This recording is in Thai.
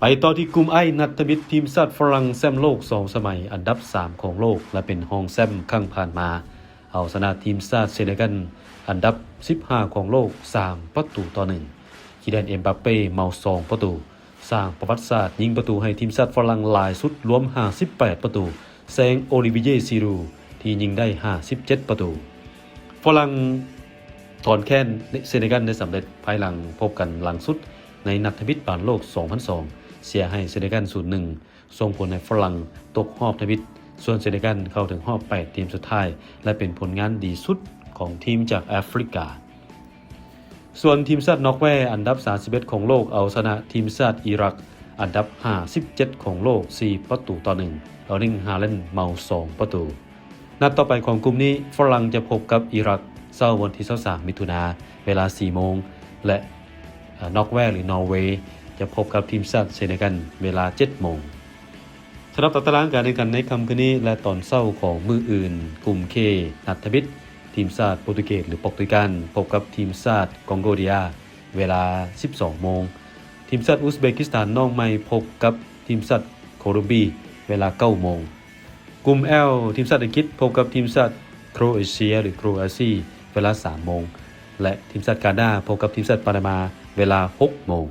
ไปต่อที่กลุ่มไอนัทมิตรทีมชาติฝรั่งแชมป์โลก2สมัยอันดับ3ของโลกและเป็นรองแชมป์ครั้งผ่านมาเอาชนะทีมชาติเซเนกัลอันดับ15ของโลก3-1คิเลียน เอ็มบัปเป้เมา2ประตูสร้างประวัติศาสตร์ยิงประตูให้ทีมชาติฝรั่งหลายสุดรวม58ประตูแซงโอลิเวียซีรูที่ยิงได้57ประตูฝรั่งถอนแค้นเซเนกัลได้สำเร็จภายหลังพบกันหลังสุดในนัดมิตรผ่านโลก2002เสียให้เซเนกัล 0-1 ส่งผลให้ฝรั่งตกรอบทวิตส่วนเซเนกัลเข้าถึงรอบ8ทีมสุดท้ายและเป็นผลงานดีสุดของทีมจากแอฟริกาส่วนทีมชาตินอร์เวย์อันดับ31ของโลกเอาชนะทีมชาติอิรักอันดับ57ของโลก4-1เอาลิงฮาเลนด์เมา2ประตูนัดต่อไปของกลุ่มนี้ฝรั่งจะพบกับอิรักเช้าวันที่23มิถุนายนเวลา 4 โมงและนอร์เวย์หรือนอร์เวย์จะพบกับทีมชาติเซเนกัลเวลา 7 โมงสำหรับตารางการแข่งขันในค่ำคืนนี้และตอนเช้าของมื้ออื่นกลุ่ม K นัทมิตรทีมชาติโปรตุเกสหรือโปรตุเกสพบกับทีมชาติคองโกเดียเวลา 12 โมงทีมชาติอุซเบกิสถานน้องใหม่พบกับทีมชาติโคลอมเบียเวลา 9 โมงกลุ่ม L ทีมชาติอังกฤษพบกับทีมชาติโครเอเชียหรือโครอาซีเวลา 3 โมงและทีมชาติกานาพบกับทีมชาติปานามาเวลา 6 โมง